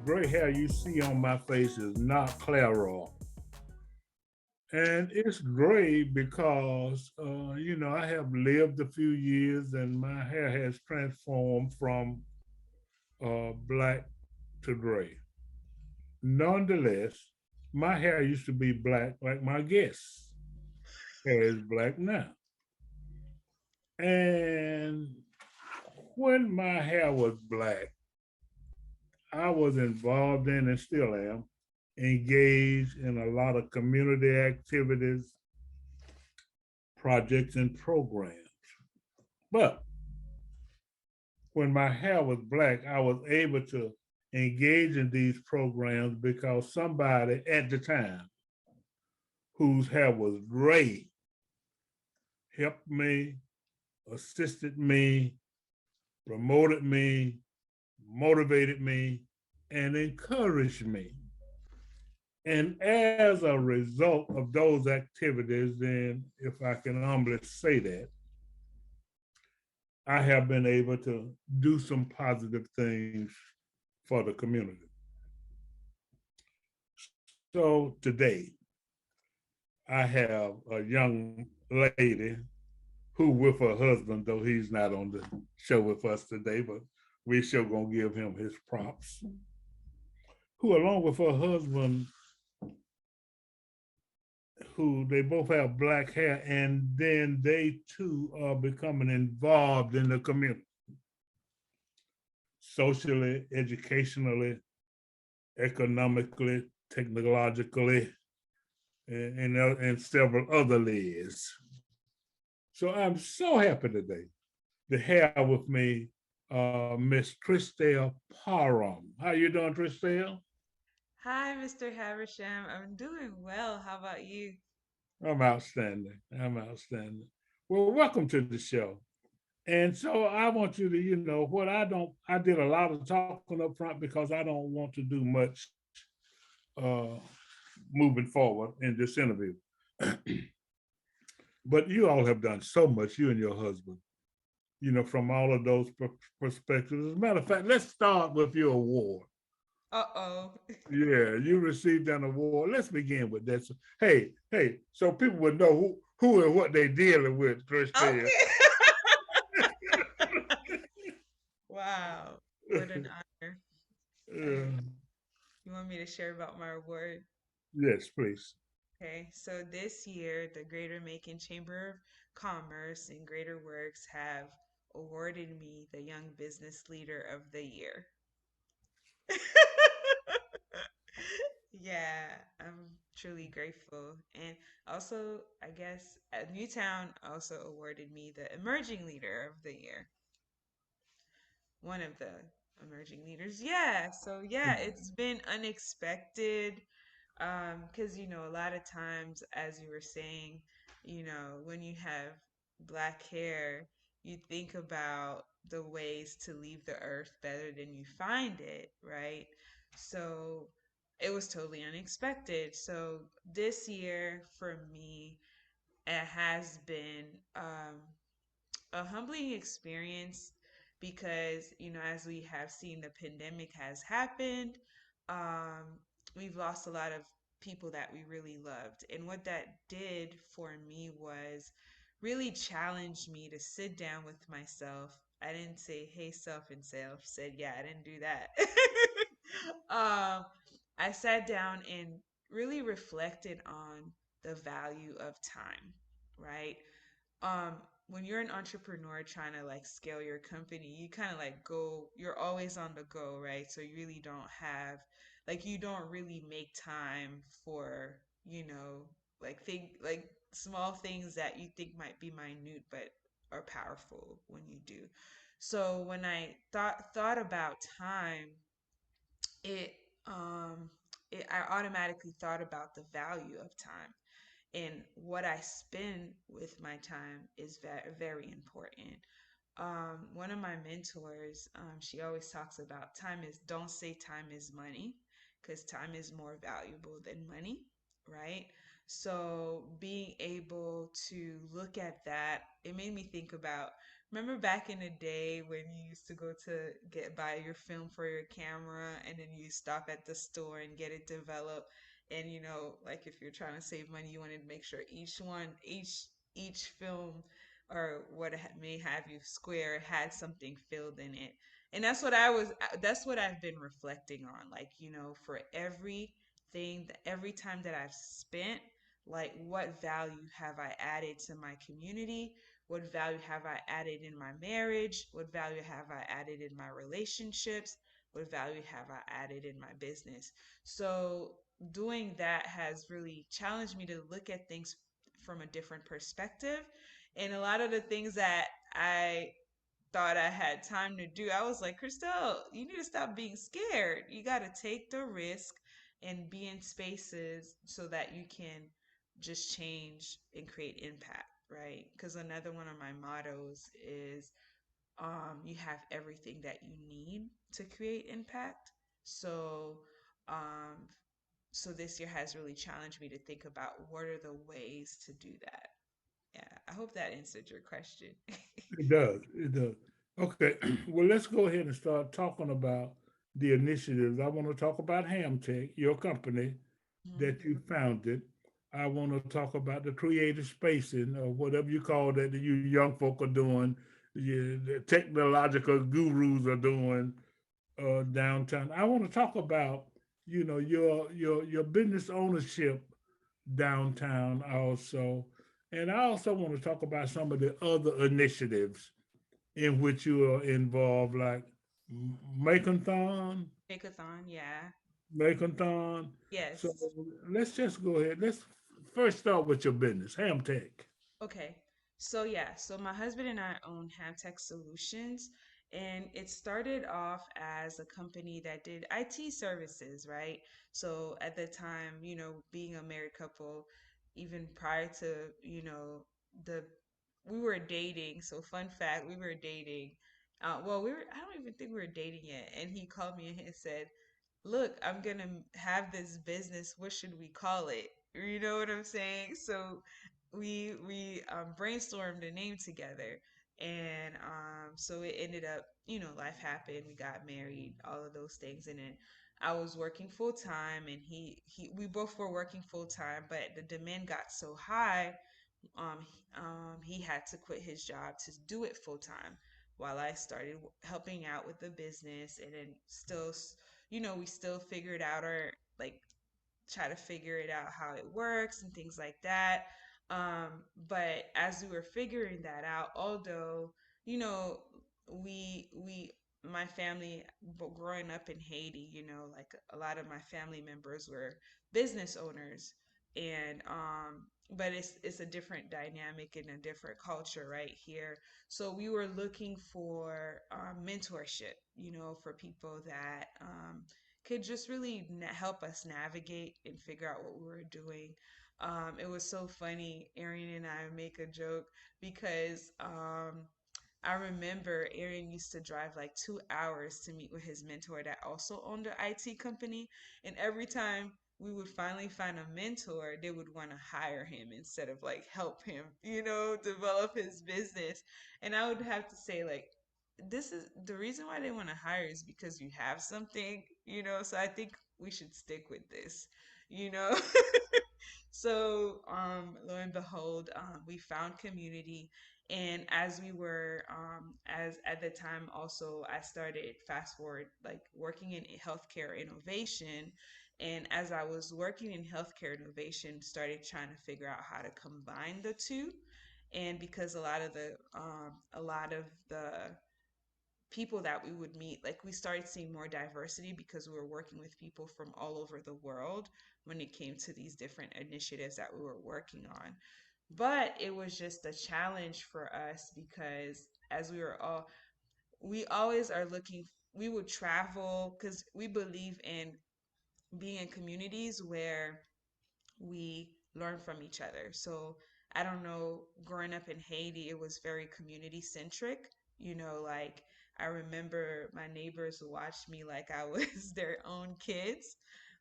gray hair you see on my face is not claro. And it's gray because, I have lived a few years and my hair has transformed from black to gray. Nonetheless, my hair used to be black like my guests' hair is black now. And when my hair was black, I was involved in and still am engaged in a lot of community activities, projects, and programs. But when my hair was black, I was able to engage in these programs because somebody at the time whose hair was gray helped me, assisted me, promoted me, motivated me, and encouraged me. And as a result of those activities, then if I can humbly say that, I have been able to do some positive things for the community. So today, I have a young lady who, with her husband, though he's not on the show with us today, but we still gonna give him his props, who, along with her husband, who they both have black hair, and then they too are becoming involved in the community, socially, educationally, economically, technologically, and several other layers. So I'm so happy today to have with me Miss Christele Parham. How you doing, Christele? Hi, Mr. Haversham. I'm doing well. How about you? I'm outstanding. I'm outstanding. Well, welcome to the show. And so I want you to, what I did a lot of talking up front because I don't want to do much uh, moving forward in this interview. But you all have done so much, you and your husband, from all of those perspectives. As a matter of fact, let's start with your award. Uh-oh. Yeah, you received an award. Let's begin with that. So, hey, so people would know who and what they dealing with, Christelle. Okay. Wow. What an honor. uh, Um, you want me to share about my award? yes, please. Okay. So this year, the Greater Macon Chamber of Commerce and Greater Works have awarded me the Young Business Leader of the Year. Yeah, I'm truly grateful. And also, I guess Newtown also awarded me the Emerging Leader of the Year, one of the emerging leaders. Yeah, so yeah, it's been unexpected. Because a lot of times, as you were saying, when you have black hair, you think about the ways to leave the earth better than you find it, right? So it was totally unexpected. So this year for me, it has been a humbling experience because as we have seen, the pandemic has happened. um, we've lost a lot of people that we really loved, and what that did for me was really challenge me to sit down with myself. I didn't say hey self and self said, yeah, I didn't do that. I sat down and really reflected on the value of time, right? um when you're an entrepreneur trying to like scale your company, you kind of like you're always on the go, right? So you really don't have, like, you don't really make time for, like think like small things that you think might be minute but are powerful when you do. So when I thought about time, it um I automatically thought about the value of time, and what I spend with my time is very, very important. One of my mentors, she always talks about time is, don't say time is money, because time is more valuable than money, right? So being able to look at that, it made me think about, remember back in the day when you used to go to get buy your film for your camera and then you stop at the store and get it developed. And like if you're trying to save money, you wanted to make sure each film or what may have you square had something filled in it. And that's what I've been reflecting on. Like, for every time that I've spent, like what value have I added to my community? What value have I added in my marriage? What value have I added in my relationships? What value have I added in my business? So doing that has really challenged me to look at things from a different perspective. And a lot of the things that I thought I had time to do, I was like, Christelle, you need to stop being scared. You got to take the risk and be in spaces so that you can just change and create impact, right? Because another one of my mottos is you have everything that you need to create impact. So, um, so this year has really challenged me to think about what are the ways to do that. Yeah, I hope that answered your question. It does. It does. Okay. Well, let's go ahead and start talking about the initiatives. I want to talk about HamTech, your company Mhm. that you founded. I want to talk about the creative spacing or whatever you call that you young folk are doing, the technological gurus are doing downtown. I want to talk about your business ownership downtown also, and I also want to talk about some of the other initiatives in which you are involved, like Makeathon, Makeathon, yeah. Makeathon. So Yes. let's just go ahead. Let's first start with your business, HamTech. Okay. So yeah, so my husband and I own HamTech Solutions, and it started off as a company that did IT services, right? So at the time, being a married couple, even prior to, the we were dating. So fun fact, we were dating. Well, I don't even think we were dating yet. And he called me and he said, look, I'm gonna have this business. What should we call it? You know what I'm saying? So we brainstormed a name together, and so it ended up, life happened. We got married, all of those things, and then I was working full time, and we both were working full time, but the demand got so high, he had to quit his job to do it full time while I started helping out with the business, and then still, we still figured out our like try to figure it out how it works and things like that. But as we were figuring that out, although you know we my family, but growing up in Haiti, like a lot of my family members were business owners, and but it's a different dynamic and a different culture right here. So we were looking for mentorship, for people that could just really help us navigate and figure out what we were doing. It was so funny. Arian and I make a joke because I remember Aaron used to drive like 2 hours to meet with his mentor that also owned an IT company. And every time we would finally find a mentor, they would want to hire him instead of like help him, develop his business. And I would have to say, like, this is the reason why they want to hire is because you have something, so I think we should stick with this, you know. So lo and behold, we found community, and as we were as at the time also I started fast forward like working in healthcare innovation, and as I was working in healthcare innovation, started trying to figure out how to combine the two. And because a lot of the people that we would meet, like we started seeing more diversity because we were working with people from all over the world when it came to these different initiatives that we were working on. But it was just a challenge for us because as we always are looking, we would travel because we believe in being in communities where we learn from each other. So I don't know, growing up in Haiti, it was very community centric. Like I remember my neighbors watched me like I was their own kids.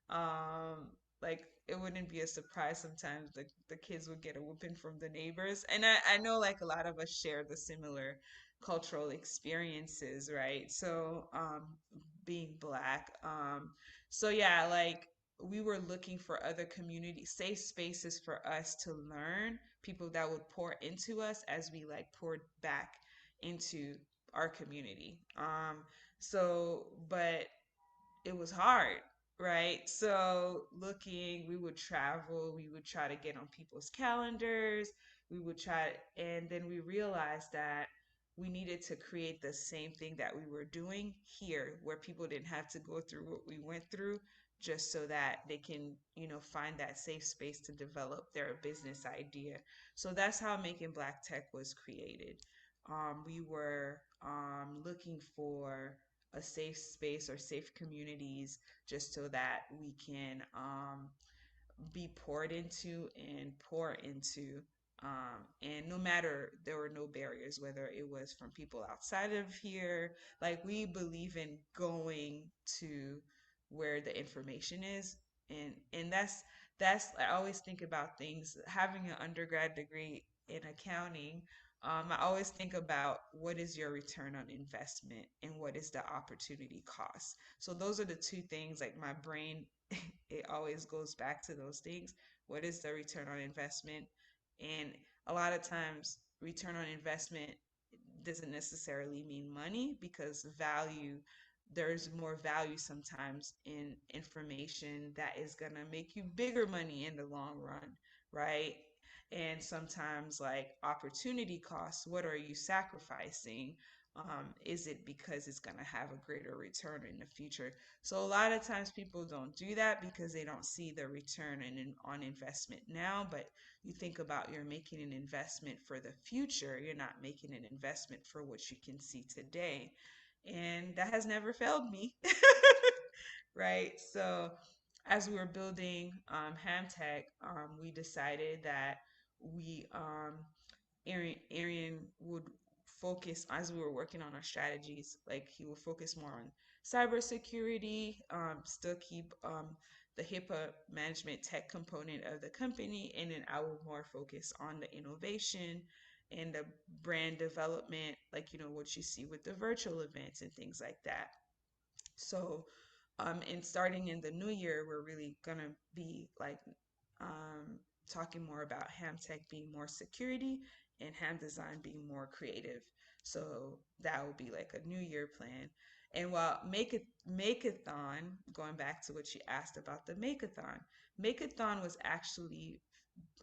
Um, like it wouldn't be a surprise sometimes the kids would get a whooping from the neighbors. And I know like a lot of us share the similar cultural experiences, right? So being black. So yeah, like we were looking for other community safe spaces for us to learn, people that would pour into us as we like poured back into our community. But it was hard, right? So looking, we would travel, we would try to get on people's calendars, we would try, and then we realized that we needed to create the same thing that we were doing here, where people didn't have to go through what we went through, just so that they can, find that safe space to develop their business idea. So that's how Making Black Tech was created. We were looking for a safe space or safe communities just so that we can be poured into and pour into. And no matter, there were no barriers, whether it was from people outside of here. Like we believe in going to where the information is, and that's I always think about things. Having an undergrad degree in accounting, I always think about what is your return on investment and what is the opportunity cost. So those are the two things like my brain it always goes back to those things. What is the return on investment? And a lot of times, return on investment doesn't necessarily mean money because value, there's more value sometimes in information that is going to make you bigger money in the long run, right? And sometimes, like opportunity costs, what are you sacrificing? Is it because it's going to have a greater return in the future? So a lot of times people don't do that because they don't see the return on investment now. But you think about, you're making an investment for the future. You're not making an investment for what you can see today. And that has never failed me. Right. So as we were building HamTech, we decided that we Arian would focus, as we were working on our strategies, like he would focus more on cybersecurity, still keep the HIPAA management tech component of the company, and then I would more focus on the innovation and the brand development, like what you see with the virtual events and things like that. So, and starting in the new year, we're really gonna be like um, talking more about ham tech being more security and ham design being more creative. So that will be like a new year plan. And while Makeathon, going back to what you asked about the Makeathon was actually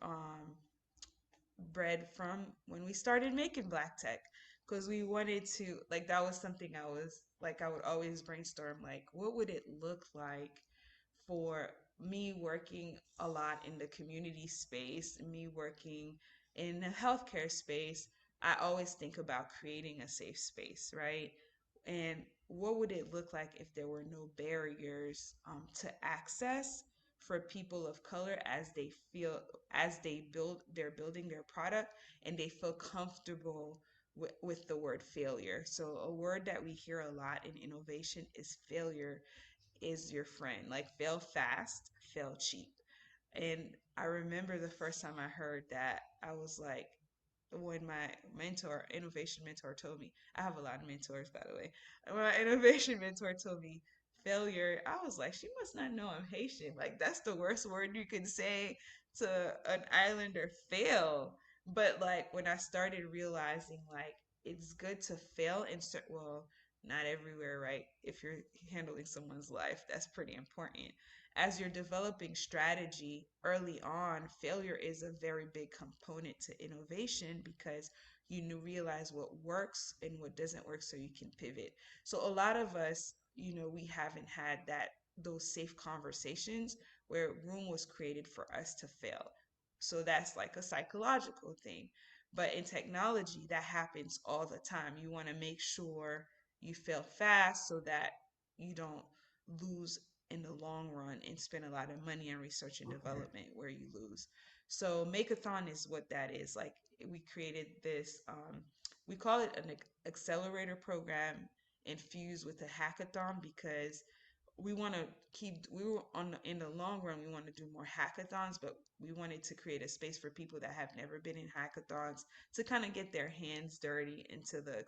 um, bred from when we started making black tech, because we wanted to, like, that was something I was like, I would always brainstorm, like what would it look like for me working a lot in the community space, me working in the healthcare space. I always think about creating a safe space, right? And what would it look like if there were no barriers to access for people of color as they feel, as they're building their product and they feel comfortable with the word failure. So a word that we hear a lot in innovation is failure is your friend. Like fail fast, fail cheap. And I remember the first time I heard that, I was like, when my mentor, innovation mentor, told me, I have a lot of mentors, by the way. My innovation mentor told me failure, I was like, she must not know I'm Haitian. Like, that's the worst word you can say to an islander, fail. But like, when I started realizing, like, it's good to fail in certain, well, not everywhere, right? If you're handling someone's life, that's pretty important. As you're developing strategy early on, failure is a very big component to innovation because you realize what works and what doesn't work so you can pivot. So a lot of us, we haven't had those safe conversations where room was created for us to fail. So that's like a psychological thing. But in technology, that happens all the time. You want to make sure you fail fast so that you don't lose in the long run and spend a lot of money on research and Okay. development where you lose. So Makeathon is what that is. Like we created this, we call it an accelerator program infused with a hackathon because we want to we were on in the long run we want to do more hackathons, but we wanted to create a space for people that have never been in hackathons to kind of get their hands dirty into the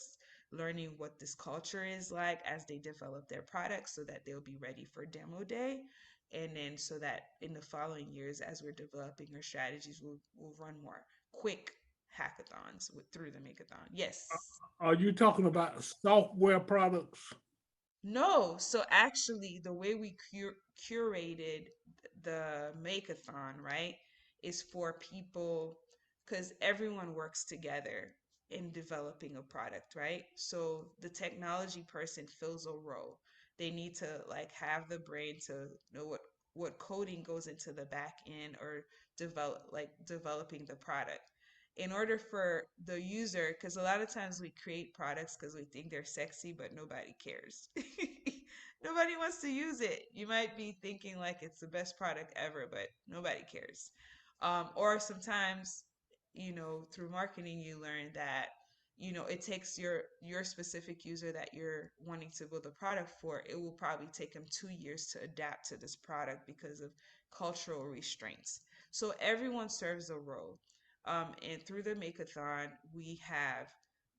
learning what this culture is like as they develop their products so that they'll be ready for demo day. And then so that in the following years as we're developing our strategies, we'll run more quick hackathons through the Makeathon. Yes. Are you talking about software products? No, so actually, the way we curated the Makeathon, right, is for people because everyone works together in developing a product, right? So the technology person fills a role. They need to like have the brain to know what coding goes into the back end or developing the product in order for the user, because a lot of times we create products because we think they're sexy, but nobody cares. Nobody wants to use it. You might be thinking like it's the best product ever, but nobody cares. Or sometimes, through marketing, you learn that it takes your specific user that you're wanting to build a product for. It will probably take them 2 years to adapt to this product because of cultural restraints. So everyone serves a role. And through the Makeathon, we have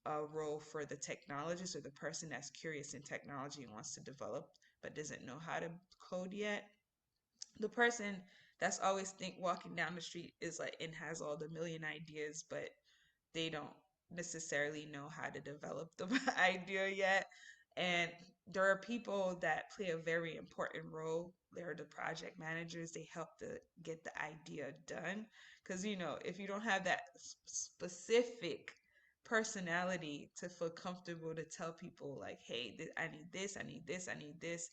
a role for the technologist or the person that's curious in technology and wants to develop but doesn't know how to code yet. The person that's always think walking down the street is like and has all the million ideas, but they don't necessarily know how to develop the idea yet. And there are people that play a very important role. They're the project managers. They help to get the idea done. Because, if you don't have that specific personality to feel comfortable to tell people, like, hey, I need this, I need this, I need this,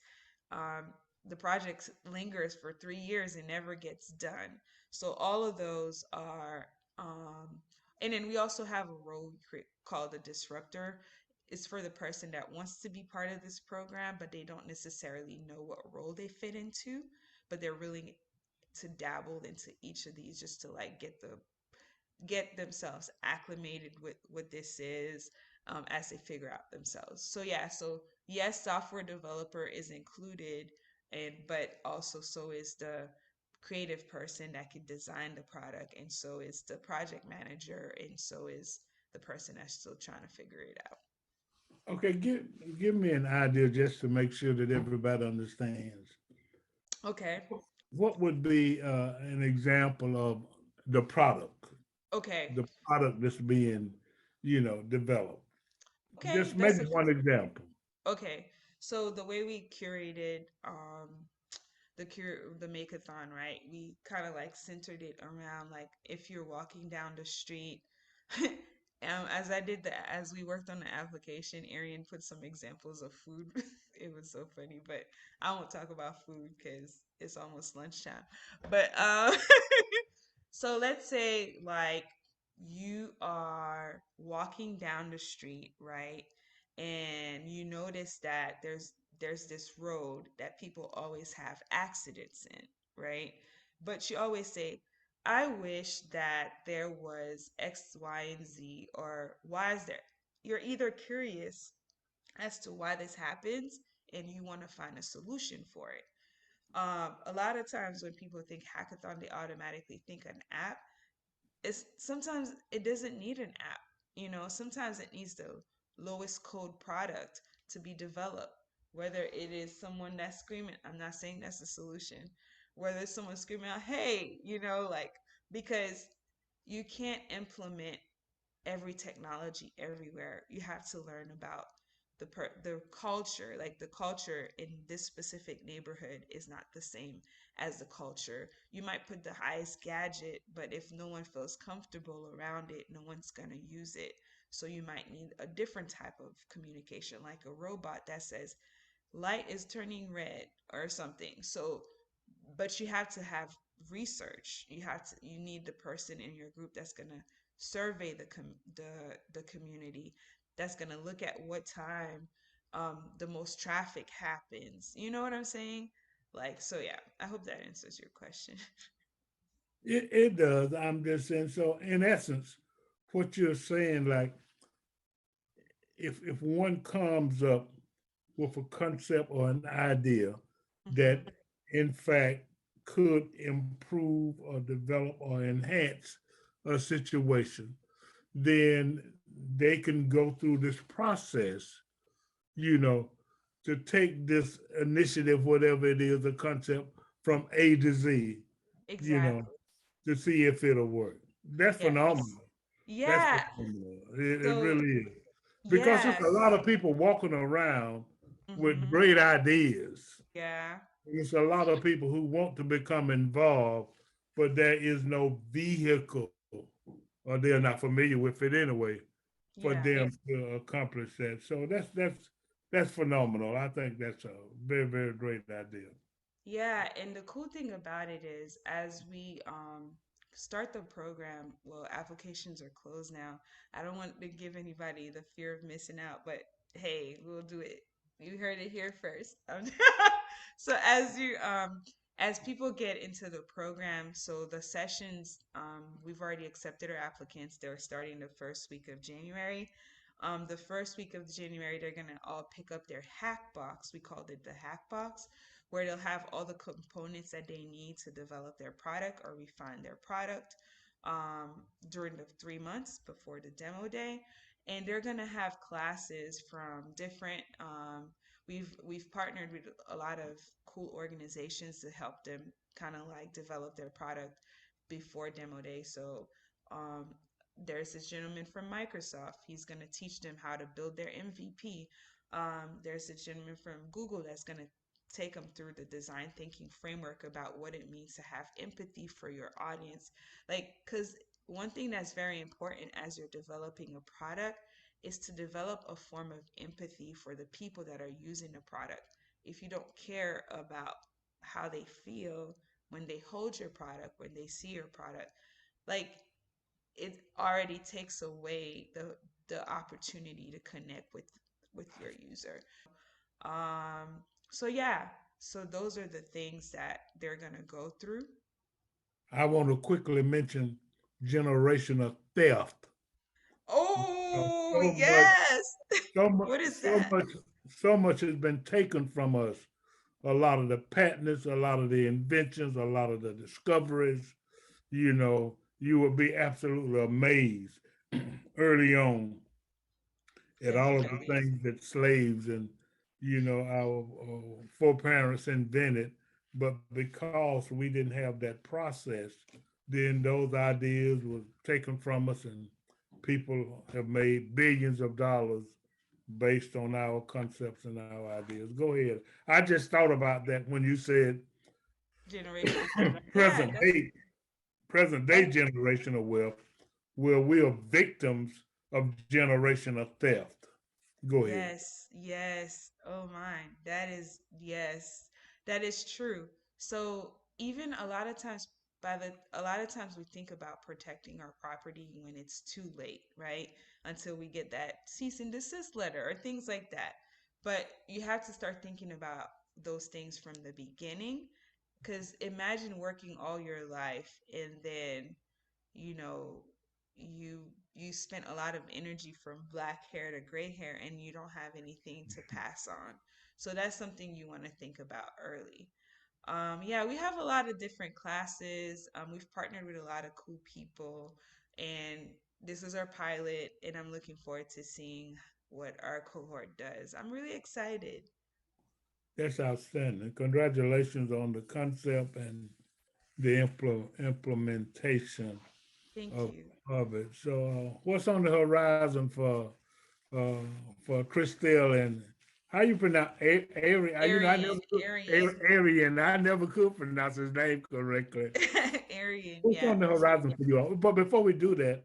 um, the project lingers for 3 years and never gets done. So all of those are and then we also have a role called a disruptor. It's for the person that wants to be part of this program, but they don't necessarily know what role they fit into, but they're willing to dabble into each of these just to like get themselves acclimated with what this is as they figure out themselves. So yeah, so yes, software developer is included, and but also so is the creative person that can design the product, and so is the project manager, and so is the person that's still trying to figure it out. Okay, give me an idea just to make sure that everybody understands. Okay. What would be an example of the product, Okay. the product that's being, developed? Okay. Just That's maybe a one example. okay. So the way we curated the Makeathon, right? We kind of like centered it around like if you're walking down the street. As I did as we worked on the application, Arian put some examples of food. It was so funny, but I won't talk about food because it's almost lunchtime. But so let's say like you are walking down the street, right? And you notice that there's this road that people always have accidents in, right? But you always say, I wish that there was X, Y, and Z, or why is there? You're either curious as to why this happens and you want to find a solution for it. A lot of times when people think hackathon, they automatically think an app. It's sometimes it doesn't need an app. Sometimes it needs the lowest code product to be developed. Whether it is someone that's screaming, I'm not saying that's the solution. Whether it's someone screaming out, hey, like because you can't implement every technology everywhere. You have to learn about the culture. Like the culture in this specific neighborhood is not the same as the culture. You might put the highest gadget, but if no one feels comfortable around it, no one's going to use it. So you might need a different type of communication, like a robot that says light is turning red or something. So but you have to have research. You need the person in your group that's going to survey the community, that's going to look at what time the most traffic happens. You know what I'm saying? Like, so yeah, I hope that answers your question. It does. I'm just saying. So, in essence, what you're saying, like, if one comes up with a concept or an idea, that Mhm. in fact could improve or develop or enhance a situation, then they can go through this process, you know, to take this initiative, whatever it is, a concept from A to Z, you know, Exactly. to see if it'll work. That's Yes. phenomenal. That's Yeah. phenomenal. It So really is. Because yeah. there's a lot of people walking around with Mhm. great ideas. Yeah. There's a lot of people who want to become involved, but there is no vehicle, or they're not familiar with it anyway, for Yeah. them to accomplish that. So that's phenomenal. I think that's a very, very great idea. Yeah, and the cool thing about it is as we start the program, well, applications are closed now. I don't want to give anybody the fear of missing out, but hey, we'll do it. You heard it here first. So as people get into the program, so the sessions we've already accepted our applicants. They're starting the first week of January. The first week of January, they're gonna all pick up their hack box. We called it the hack box, where they'll have all the components that they need to develop their product or refine their product during the 3 months before the demo day. And they're gonna have classes from different. We've partnered with a lot of cool organizations to help them kind of like develop their product before demo day. So um, there's this gentleman from Microsoft. He's going to teach them how to build their MVP. There's a gentleman from Google that's going to take them through the design thinking framework about what it means to have empathy for your audience. Like, because one thing that's very important as you're developing a product is to develop a form of empathy for the people that are using the product. If you don't care about how they feel when they hold your product, when they see your product, like it already takes away the opportunity to connect with your user. Um, so yeah, so those are the things that they're gonna go through. I want to quickly mention generational theft. Oh So much, yes. so much, What is so that? much, so much has been taken from us. A lot of the patents, a lot of the inventions, a lot of the discoveries. You will be absolutely amazed early on at all of the Definitely. things that slaves and our foreparents invented, but because we didn't have that process, then those ideas were taken from us, and people have made billions of dollars based on our concepts and our ideas. Go ahead. I just thought about that when you said Generational theft. Yeah, present day, present day that's generational wealth, where we are victims of generational theft. Go ahead. yes, yes. Oh my, that is yes, that is true. So even a lot of times, a lot of times we think about protecting our property when it's too late, right? Until we get that cease and desist letter or things like that. But you have to start thinking about those things from the beginning, because imagine working all your life and then you know you you spent a lot of energy from black hair to gray hair and you don't have anything to pass on, so that's something you want to think about early. Yeah, we have a lot of different classes. We've partnered with a lot of cool people, and this is our pilot, and I'm looking forward to seeing what our cohort does. I'm really excited. That's outstanding. Congratulations on the concept and the implementation Thank of you. of it. So, what's on the horizon uh, for Christele, and how you pronounce Ari? I never Arian, could Arian. Arian. I never could pronounce his name correctly. Arian, What's yeah. on the horizon for you all? But before we do that,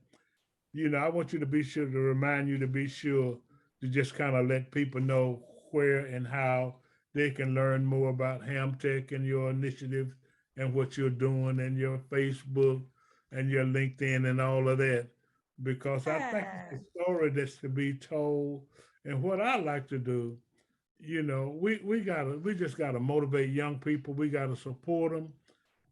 I want you to be sure to remind you to be sure to just kind of let people know where and how they can learn more about HamTech and your initiatives and what you're doing and your Facebook and your LinkedIn and all of that. Because I think Yeah. it's a story that's to be told. And what I like to do, we just gotta motivate young people. We gotta support them.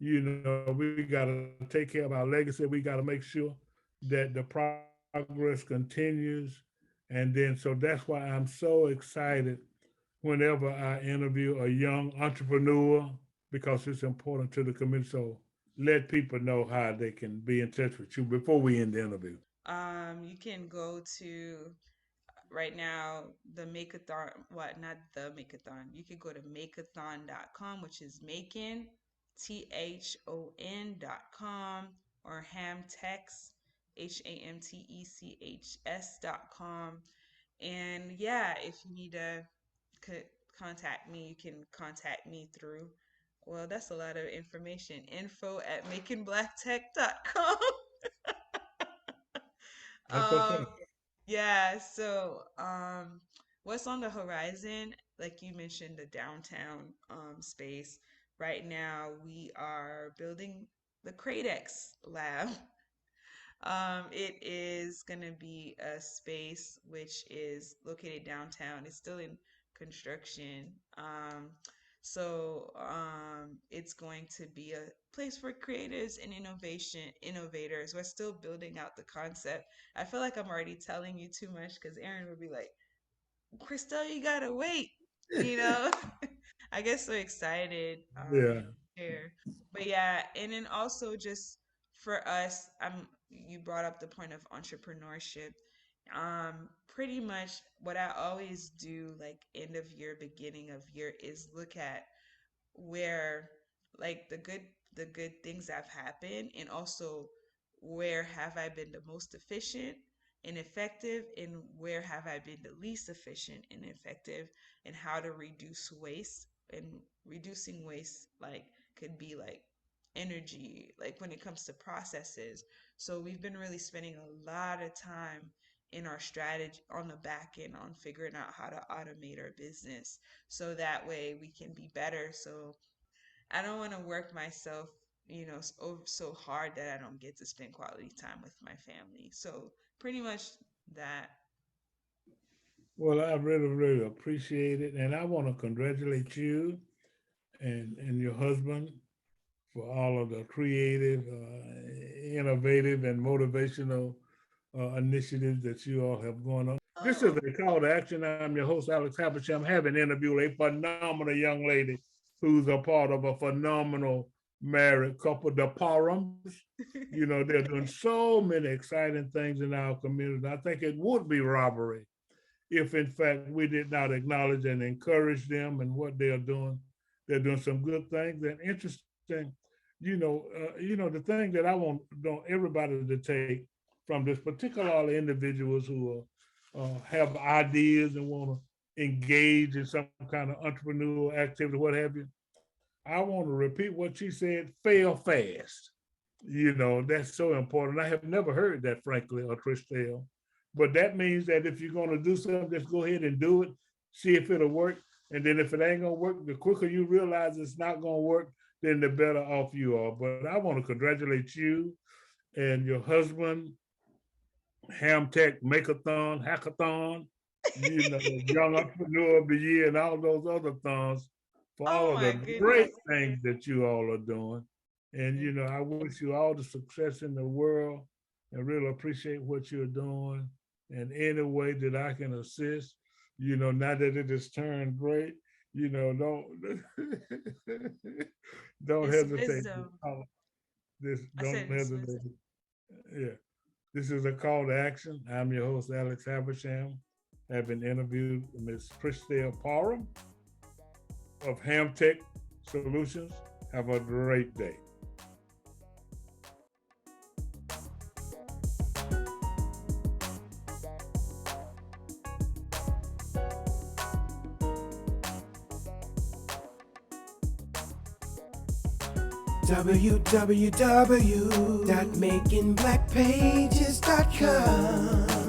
We gotta take care of our legacy. We gotta make sure that the progress continues. And then, so that's why I'm so excited whenever I interview a young entrepreneur because it's important to the community. So let people know how they can be in touch with you before we end the interview. You can go to right now the Makeathon, what, not the Makeathon. You can go to makeathon.com, which is Macon, THON.com, or HamTechs, HAMTECHS.com. And yeah, if you need to contact me, you can contact me through, well, that's a lot of information. info@makingblack.tech.com. That's what's um, up. yeah, so what's on the horizon? Like you mentioned, the downtown space. Right now, we are building the Cradex lab. It is going to be a space which is located downtown. It's still in construction. It's going to be a place for creators and innovators. We're still building out the concept. I feel like I'm already telling you too much because Aaron would be like, Christelle, you gotta wait, you know? I get so excited Yeah. here. But yeah, and then also just for us, you brought up the point of entrepreneurship. Pretty much what I always do like end of year, beginning of year is look at where like the good things have happened, and also where have I been the most efficient and effective, and where have I been the least efficient and effective, and how to reduce waste. And reducing waste like could be like energy, like when it comes to processes. So we've been really spending a lot of time in our strategy on the back end on figuring out how to automate our business so that way we can be better. So I don't want to work myself, so hard that I don't get to spend quality time with my family. So pretty much that. Well, I really, really appreciate it. And I want to congratulate you and your husband for all of the creative, innovative, and motivational initiatives that you all have going on. This is Oh, a call to action. I'm your host, Alex Habersham. I have an interview with a phenomenal young lady who's a part of a phenomenal married couple, the Parhams. You know, they're doing so many exciting things in our community. I think it would be robbery if in fact we did not acknowledge and encourage them and what they are doing. They're doing some good things and interesting. The thing that I want everybody to take from this, particularly individuals who have ideas and want to engage in some kind of entrepreneurial activity, what have you. I want to repeat what she said: fail fast. That's so important. I have never heard that, frankly, or Christelle. But that means that if you're going to do something, just go ahead and do it, see if it'll work. And then if it ain't going to work, the quicker you realize it's not going to work, then the better off you are. But I want to congratulate you and your husband, HamTech Makeathon, Hackathon, Young Entrepreneur of the Year, and all those other thons for all oh of my the great goodness. things that you all are doing. And, Thank I wish you all the success in the world and really appreciate what you're doing. And any way that I can assist, now that it has turned great, don't don't It's hesitate to wisdom. call this. I said Don't it's hesitate. wisdom. Yeah. This is a call to action. I'm your host, Alex Habersham. I've been interviewed Ms. Christele Parham of HamTech Solutions. Have a great day. www.makingblackpages.com